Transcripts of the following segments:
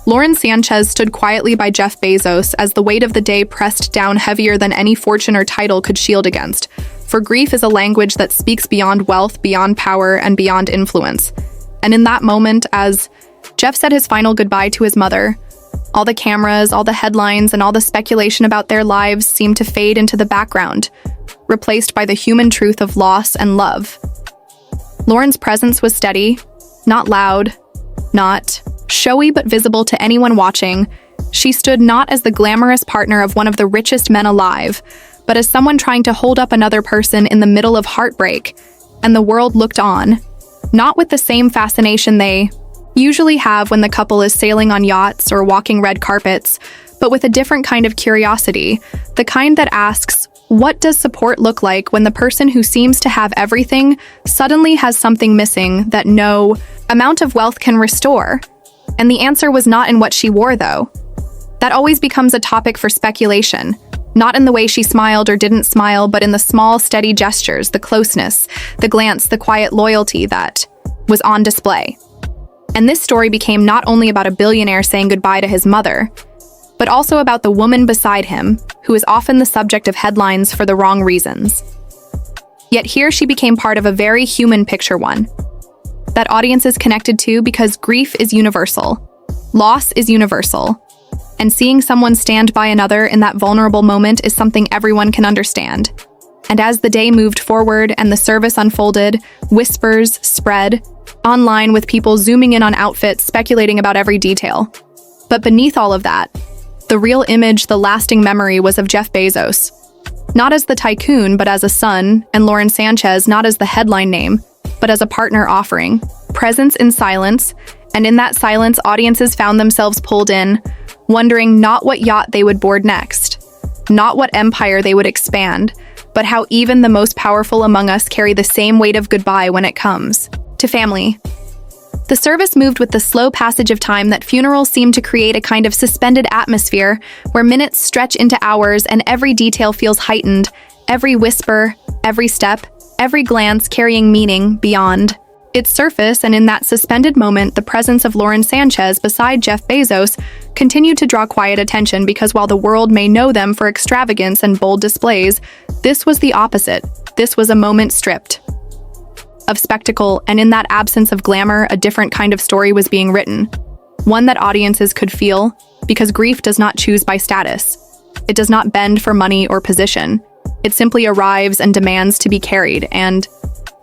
Lauren Sanchez stood quietly by Jeff Bezos as the weight of the day pressed down heavier than any fortune or title could shield against. For grief is a language that speaks beyond wealth, beyond power, and beyond influence. And in that moment, as Jeff said his final goodbye to his mother, all the cameras, all the headlines, and all the speculation about their lives seemed to fade into the background, replaced by the human truth of loss and love. Lauren's presence was steady, not loud, not showy but visible to anyone watching. She stood not as the glamorous partner of one of the richest men alive, but as someone trying to hold up another person in the middle of heartbreak, and the world looked on, not with the same fascination they usually have when the couple is sailing on yachts or walking red carpets, but with a different kind of curiosity, the kind that asks, what does support look like when the person who seems to have everything suddenly has something missing that no amount of wealth can restore? And the answer was not in what she wore, though. That always becomes a topic for speculation, not in the way she smiled or didn't smile, but in the small, steady gestures, the closeness, the glance, the quiet loyalty that was on display. And this story became not only about a billionaire saying goodbye to his mother, but also about the woman beside him, who is often the subject of headlines for the wrong reasons. Yet here she became part of a very human picture, one that audiences connected to because grief is universal, loss is universal, and seeing someone stand by another in that vulnerable moment is something everyone can understand. And as the day moved forward and the service unfolded, whispers spread online with people zooming in on outfits, speculating about every detail. But beneath all of that, the real image, the lasting memory was of Jeff Bezos. Not as the tycoon, but as a son, and Lauren Sanchez not as the headline name, but as a partner offering presence in silence, and in that silence, audiences found themselves pulled in, wondering not what yacht they would board next, not what empire they would expand, but how even the most powerful among us carry the same weight of goodbye when it comes to family. The service moved with the slow passage of time that funerals seem to create a kind of suspended atmosphere where minutes stretch into hours and every detail feels heightened, every whisper, every step, every glance carrying meaning beyond its surface. And in that suspended moment, the presence of Lauren Sanchez beside Jeff Bezos continued to draw quiet attention because while the world may know them for extravagance and bold displays, this was the opposite. This was a moment stripped of spectacle, and in that absence of glamour, a different kind of story was being written. One that audiences could feel, because grief does not choose by status. It does not bend for money or position. It simply arrives and demands to be carried, and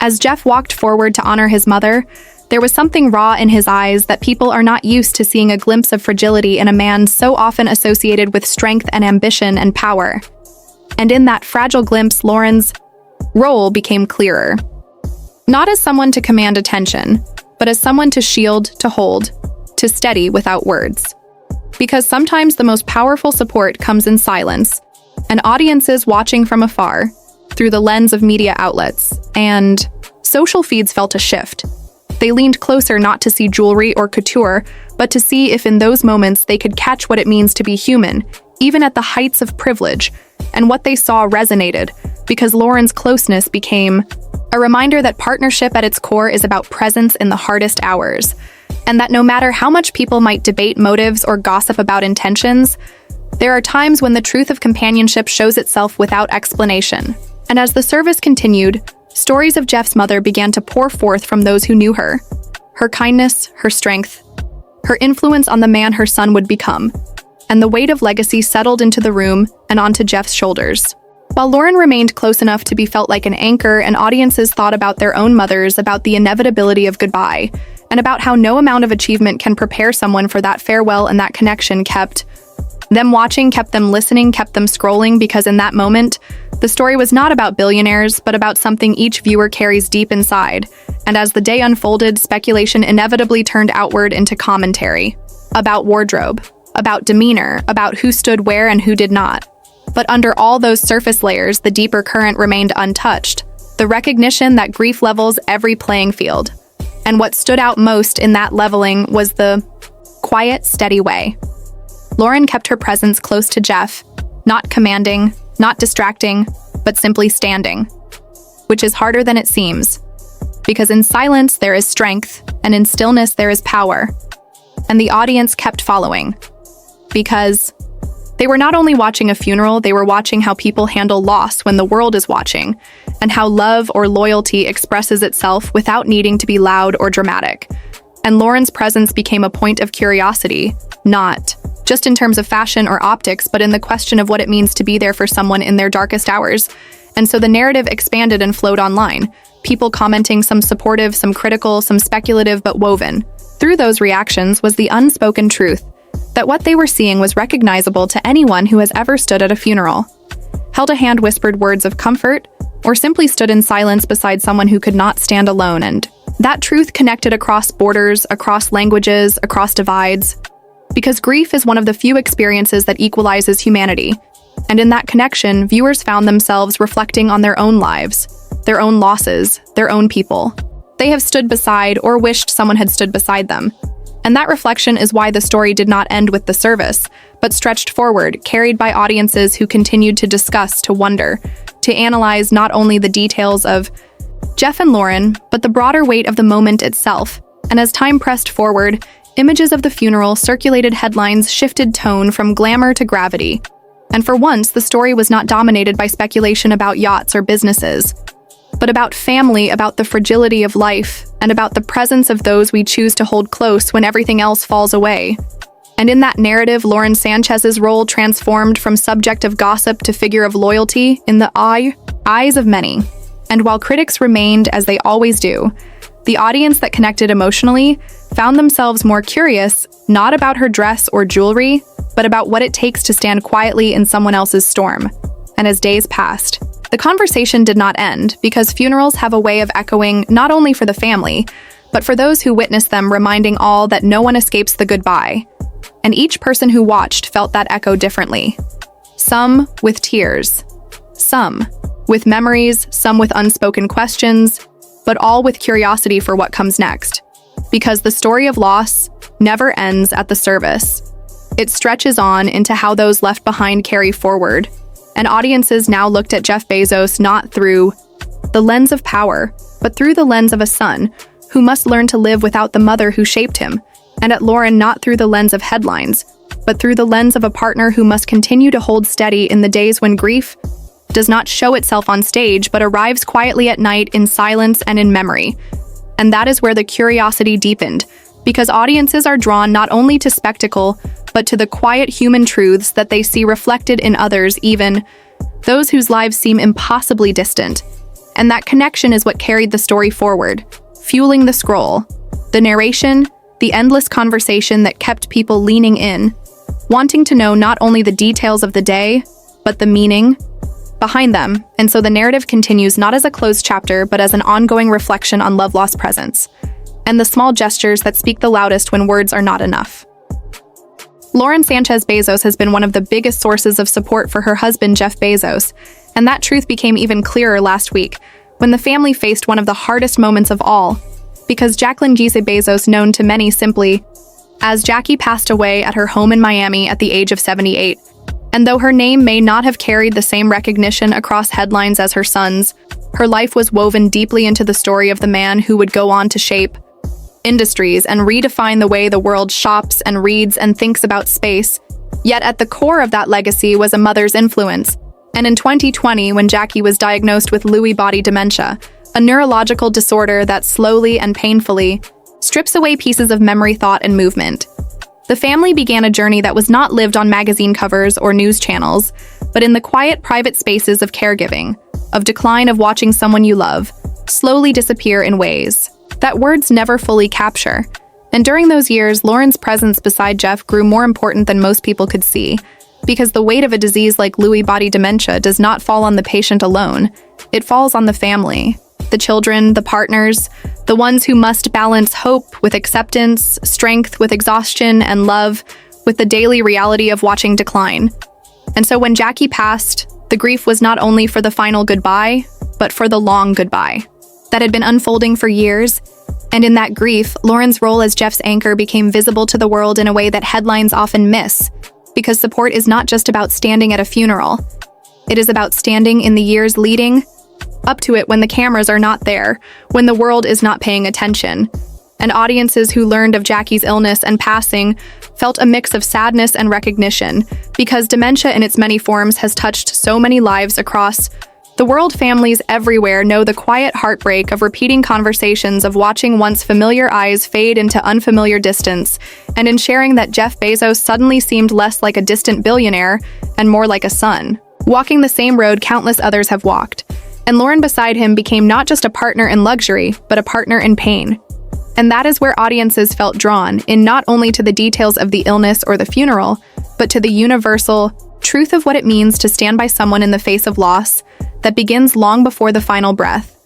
as Jeff walked forward to honor his mother, there was something raw in his eyes that people are not used to seeing, a glimpse of fragility in a man so often associated with strength and ambition and power. And in that fragile glimpse, Lauren's role became clearer. Not as someone to command attention, but as someone to shield, to hold, to steady without words. Because sometimes the most powerful support comes in silence, and audiences watching from afar, through the lens of media outlets, and social feeds felt a shift. They leaned closer not to see jewelry or couture, but to see if in those moments they could catch what it means to be human, even at the heights of privilege, and what they saw resonated, because Lauren's closeness became a reminder that partnership at its core is about presence in the hardest hours, and that no matter how much people might debate motives or gossip about intentions, there are times when the truth of companionship shows itself without explanation. And as the service continued, stories of Jeff's mother began to pour forth from those who knew her. Her kindness, her strength, her influence on the man her son would become. And the weight of legacy settled into the room and onto Jeff's shoulders. While Lauren remained close enough to be felt like an anchor, and audiences thought about their own mothers, about the inevitability of goodbye, and about how no amount of achievement can prepare someone for that farewell, and that connection kept them watching, kept them listening, kept them scrolling, because in that moment, the story was not about billionaires, but about something each viewer carries deep inside. And as the day unfolded, speculation inevitably turned outward into commentary. About wardrobe, about demeanor, about who stood where and who did not. But under all those surface layers, the deeper current remained untouched. The recognition that grief levels every playing field. And what stood out most in that leveling was the quiet, steady way Lauren kept her presence close to Jeff, not commanding, not distracting, but simply standing. Which is harder than it seems. Because in silence there is strength, and in stillness there is power. and the audience kept following. Because they were not only watching a funeral, they were watching how people handle loss when the world is watching, and how love or loyalty expresses itself without needing to be loud or dramatic. And Lauren's presence became a point of curiosity, not just in terms of fashion or optics, but in the question of what it means to be there for someone in their darkest hours. And so the narrative expanded and flowed online, people commenting, some supportive, some critical, some speculative, but woven. Through those reactions was the unspoken truth that what they were seeing was recognizable to anyone who has ever stood at a funeral, held a hand, whispered words of comfort, or simply stood in silence beside someone who could not stand alone. And that truth connected across borders, across languages, across divides. Because grief is one of the few experiences that equalizes humanity. And in that connection, viewers found themselves reflecting on their own lives, their own losses, their own people. They have stood beside or wished someone had stood beside them. And that reflection is why the story did not end with the service, but stretched forward, carried by audiences who continued to discuss, to wonder, to analyze not only the details of Jeff and Lauren, but the broader weight of the moment itself. And as time pressed forward, images of the funeral circulated, headlines shifted tone from glamour to gravity. And for once, the story was not dominated by speculation about yachts or businesses, but about family, about the fragility of life, and about the presence of those we choose to hold close when everything else falls away. And in that narrative, Lauren Sanchez's role transformed from subject of gossip to figure of loyalty in the eyes of many. And while critics remained, as they always do, the audience that connected emotionally found themselves more curious, not about her dress or jewelry, but about what it takes to stand quietly in someone else's storm. And as days passed, the conversation did not end, because funerals have a way of echoing not only for the family, but for those who witness them, reminding all that no one escapes the goodbye. And each person who watched felt that echo differently. Some with tears, some with memories, some with unspoken questions, but all with curiosity for what comes next. Because the story of loss never ends at the service. It stretches on into how those left behind carry forward. And audiences now looked at Jeff Bezos not through the lens of power, but through the lens of a son who must learn to live without the mother who shaped him, and at Lauren not through the lens of headlines, but through the lens of a partner who must continue to hold steady in the days when grief does not show itself on stage, but arrives quietly at night in silence and in memory. And that is where the curiosity deepened, because audiences are drawn not only to spectacle, but to the quiet human truths that they see reflected in others, even those whose lives seem impossibly distant. And that connection is what carried the story forward, fueling the scroll, the narration, the endless conversation that kept people leaning in, wanting to know not only the details of the day, but the meaning behind them. And so the narrative continues not as a closed chapter, but as an ongoing reflection on love, loss, presence, and the small gestures that speak the loudest when words are not enough. Lauren Sanchez Bezos has been one of the biggest sources of support for her husband, Jeff Bezos, and that truth became even clearer last week when the family faced one of the hardest moments of all, because Jacqueline Giese Bezos, known to many simply as Jackie, passed away at her home in Miami at the age of 78. And though her name may not have carried the same recognition across headlines as her son's, her life was woven deeply into the story of the man who would go on to shape industries and redefine the way the world shops and reads and thinks about space. Yet at the core of that legacy was a mother's influence. And in 2020, when Jackie was diagnosed with Lewy body dementia, a neurological disorder that slowly and painfully strips away pieces of memory, thought, and movement, the family began a journey that was not lived on magazine covers or news channels, but in the quiet, private spaces of caregiving, of decline, of watching someone you love slowly disappear in ways that words never fully capture. And during those years, Lauren's presence beside Jeff grew more important than most people could see, because the weight of a disease like Lewy body dementia does not fall on the patient alone. It falls on the family, the children, the partners, the ones who must balance hope with acceptance, strength with exhaustion, and love with the daily reality of watching decline. And so when Jackie passed, the grief was not only for the final goodbye, but for the long goodbye that had been unfolding for years. And in that grief, Lauren's role as Jeff's anchor became visible to the world in a way that headlines often miss, because support is not just about standing at a funeral. It is about standing in the years leading up to it when the cameras are not there, when the world is not paying attention. and audiences who learned of Jackie's illness and passing felt a mix of sadness and recognition, because dementia in its many forms has touched so many lives across the world. Families everywhere know the quiet heartbreak of repeating conversations of watching once familiar eyes fade into unfamiliar distance, and in sharing that Jeff Bezos suddenly seemed less like a distant billionaire and more like a son, walking the same road countless others have walked. And Lauren beside him became not just a partner in luxury, but a partner in pain. And that is where audiences felt drawn, in not only to the details of the illness or the funeral, but to the universal truth of what it means to stand by someone in the face of loss that begins long before the final breath.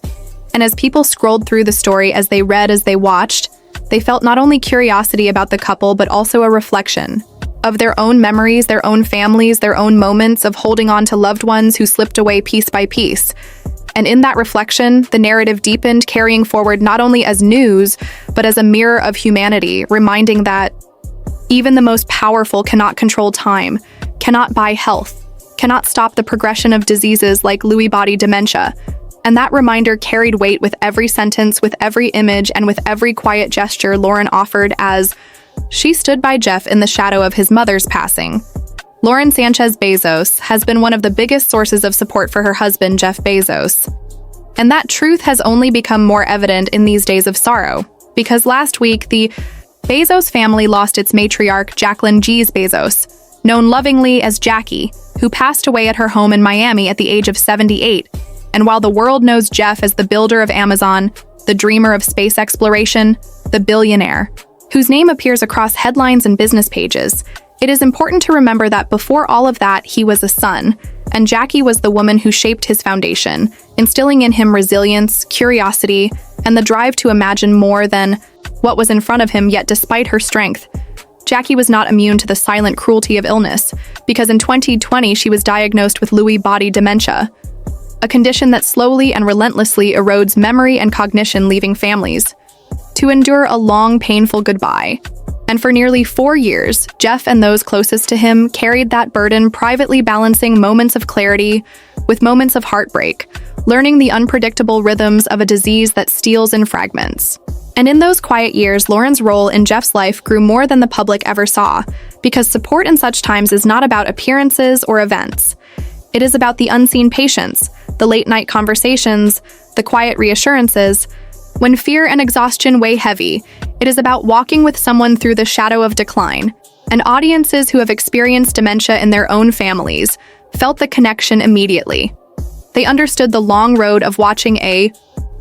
And as people scrolled through the story, as they read, as they watched, they felt not only curiosity about the couple, but also a reflection of their own memories, their own families, their own moments of holding on to loved ones who slipped away piece by piece. And in that reflection, the narrative deepened, carrying forward not only as news, but as a mirror of humanity, reminding that even the most powerful cannot control time, cannot buy health, cannot stop the progression of diseases like Lewy body dementia. And that reminder carried weight with every sentence, with every image, and with every quiet gesture Lauren offered as she stood by Jeff in the shadow of his mother's passing. Lauren Sánchez Bezos has been one of the biggest sources of support for her husband, Jeff Bezos. And that truth has only become more evident in these days of sorrow, because last week, the Bezos family lost its matriarch, Jacqueline G's Bezos, known lovingly as Jackie, who passed away at her home in Miami at the age of 78. And while the world knows Jeff as the builder of Amazon, the dreamer of space exploration, the billionaire, whose name appears across headlines and business pages, it is important to remember that before all of that, he was a son, and Jackie was the woman who shaped his foundation, instilling in him resilience, curiosity, and the drive to imagine more than what was in front of him. Yet despite her strength, Jackie was not immune to the silent cruelty of illness, because in 2020 she was diagnosed with Lewy body dementia, a condition that slowly and relentlessly erodes memory and cognition, leaving families to endure a long, painful goodbye. And for nearly 4 years, Jeff and those closest to him carried that burden, privately balancing moments of clarity with moments of heartbreak, learning the unpredictable rhythms of a disease that steals in fragments. And in those quiet years, Lauren's role in Jeff's life grew more than the public ever saw, because support in such times is not about appearances or events. It is about the unseen patience, the late-night conversations, the quiet reassurances. When fear and exhaustion weigh heavy, it is about walking with someone through the shadow of decline. And audiences who have experienced dementia in their own families felt the connection immediately. They understood the long road of watching a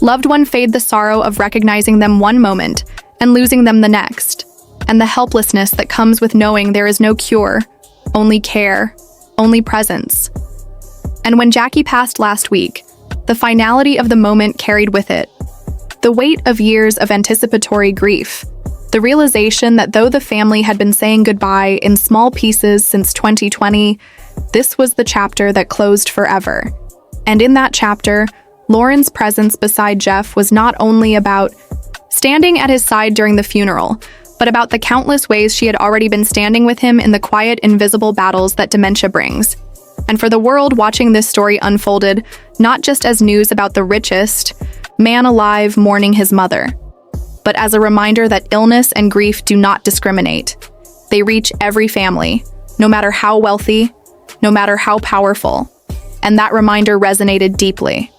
loved one fade, the sorrow of recognizing them one moment and losing them the next, and the helplessness that comes with knowing there is no cure, only care, only presence. And when Jackie passed last week, the finality of the moment carried with it the weight of years of anticipatory grief, the realization that though the family had been saying goodbye in small pieces since 2020, this was the chapter that closed forever. And in that chapter, Lauren's presence beside Jeff was not only about standing at his side during the funeral, but about the countless ways she had already been standing with him in the quiet, invisible battles that dementia brings. And for the world watching this story unfolded, not just as news about the richest man alive mourning his mother, but as a reminder that illness and grief do not discriminate. They reach every family, no matter how wealthy, no matter how powerful. And that reminder resonated deeply,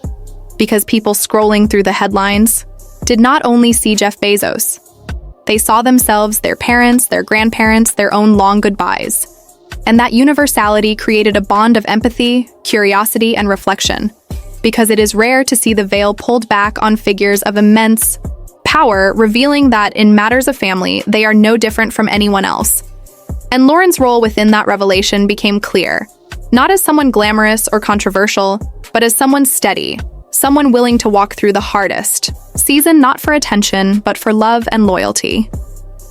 because people scrolling through the headlines did not only see Jeff Bezos. They saw themselves, their parents, their grandparents, their own long goodbyes. And that universality created a bond of empathy, curiosity, and reflection, because it is rare to see the veil pulled back on figures of immense power, revealing that in matters of family, they are no different from anyone else. And Lauren's role within that revelation became clear, not as someone glamorous or controversial, but as someone steady, someone willing to walk through the hardest season, not for attention, but for love and loyalty.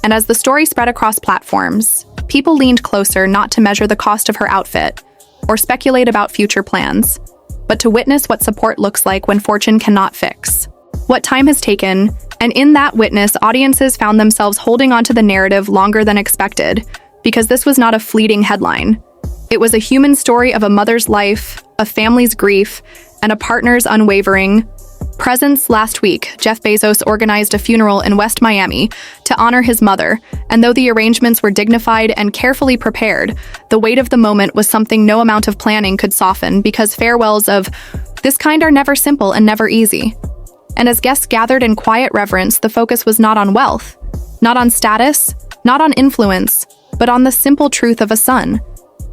And as the story spread across platforms, people leaned closer, not to measure the cost of her outfit or speculate about future plans, but to witness what support looks like when fortune cannot fix what time has taken. And in that witness, audiences found themselves holding onto the narrative longer than expected, because this was not a fleeting headline. It was a human story of a mother's life, a family's grief, and a partner's unwavering Presents last week, Jeff Bezos organized a funeral in West Miami to honor his mother, and though the arrangements were dignified and carefully prepared, the weight of the moment was something no amount of planning could soften because farewells of this kind are never simple and never easy. And as guests gathered in quiet reverence, the focus was not on wealth, not on status, not on influence, but on the simple truth of a son,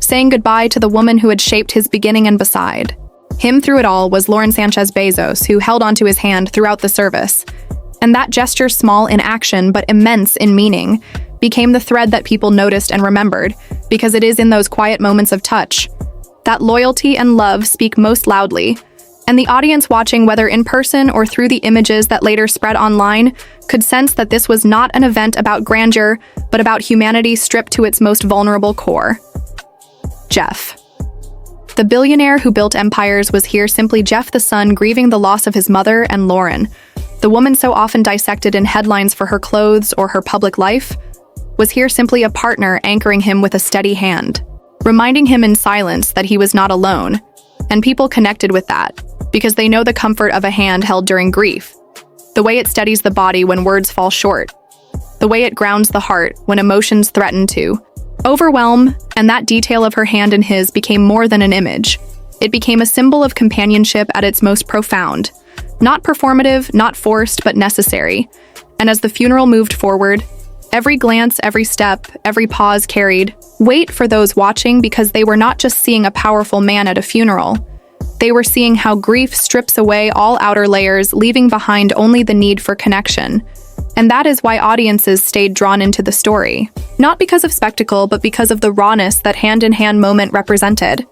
saying goodbye to the woman who had shaped his beginning and beside. Him through it all was Sánchez Bezos, who held onto his hand throughout the service. And that gesture, small in action but immense in meaning, became the thread that people noticed and remembered, because it is in those quiet moments of touch that loyalty and love speak most loudly, and the audience watching, whether in person or through the images that later spread online, could sense that this was not an event about grandeur, but about humanity stripped to its most vulnerable core. Jeff. The billionaire who built empires was here simply Jeff the son grieving the loss of his mother and Lauren. The woman so often dissected in headlines for her clothes or her public life was here simply a partner anchoring him with a steady hand, reminding him in silence that he was not alone. And people connected with that because they know the comfort of a hand held during grief, the way it steadies the body when words fall short, the way it grounds the heart when emotions threaten to overwhelm, and that detail of her hand in his became more than an image. It became a symbol of companionship at its most profound. Not performative, not forced, but necessary. And as the funeral moved forward, every glance, every step, every pause carried weight for those watching because they were not just seeing a powerful man at a funeral. They were seeing how grief strips away all outer layers, leaving behind only the need for connection. And that is why audiences stayed drawn into the story. Not because of spectacle, but because of the rawness that hand-in-hand moment represented.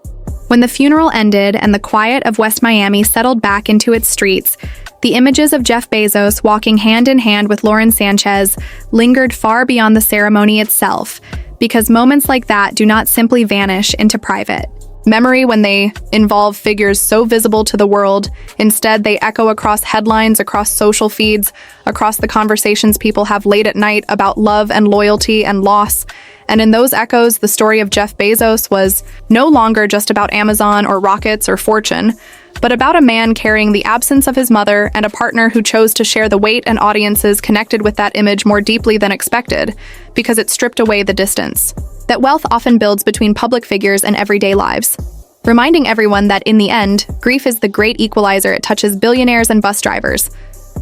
When the funeral ended and the quiet of West Miami settled back into its streets, the images of Jeff Bezos walking hand-in-hand with Sánchez lingered far beyond the ceremony itself, because moments like that do not simply vanish into private memory when they involve figures so visible to the world. Instead, they echo across headlines, across social feeds, across the conversations people have late at night about love and loyalty and loss. And in those echoes, the story of Jeff Bezos was no longer just about Amazon or rockets or fortune, but about a man carrying the absence of his mother and a partner who chose to share the weight, and audiences connected with that image more deeply than expected because it stripped away the distance that wealth often builds between public figures and everyday lives, reminding everyone that in the end, grief is the great equalizer. It touches billionaires and bus drivers.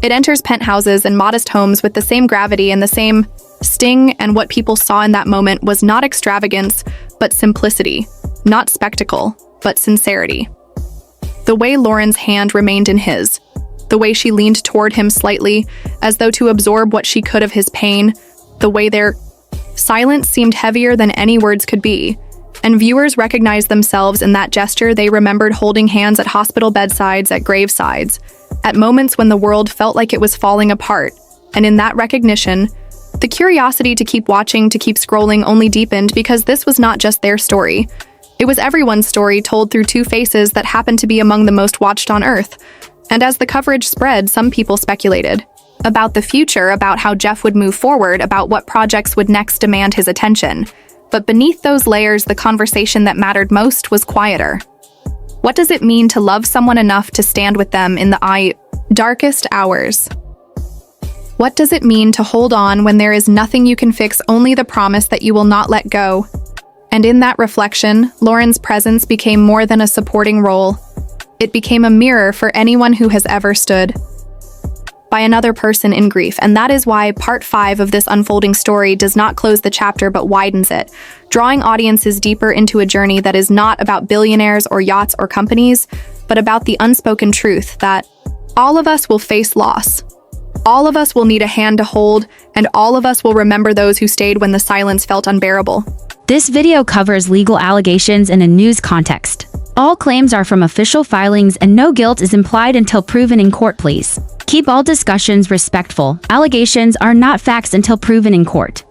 It enters penthouses and modest homes with the same gravity and the same sting, and what people saw in that moment was not extravagance, but simplicity, not spectacle, but sincerity. The way Lauren's hand remained in his, the way she leaned toward him slightly, as though to absorb what she could of his pain, the way their silence seemed heavier than any words could be, and viewers recognized themselves in that gesture. They remembered holding hands at hospital bedsides, at gravesides, at moments when the world felt like it was falling apart, and in that recognition, the curiosity to keep watching, to keep scrolling only deepened because this was not just their story. It was everyone's story told through two faces that happened to be among the most watched on Earth. And as the coverage spread, some people speculated about the future, about how Jeff would move forward, about what projects would next demand his attention. But beneath those layers, the conversation that mattered most was quieter. What does it mean to love someone enough to stand with them in the darkest hours? What does it mean to hold on when there is nothing you can fix, only the promise that you will not let go? And in that reflection, Lauren's presence became more than a supporting role. It became a mirror for anyone who has ever stood by another person in grief. And that is why part 5 of this unfolding story does not close the chapter but widens it, drawing audiences deeper into a journey that is not about billionaires or yachts or companies, but about the unspoken truth that all of us will face loss. All of us will need a hand to hold, and all of us will remember those who stayed when the silence felt unbearable. This video covers legal allegations in a news context. All claims are from official filings and no guilt is implied until proven in court. Please keep all discussions respectful. Allegations are not facts until proven in court.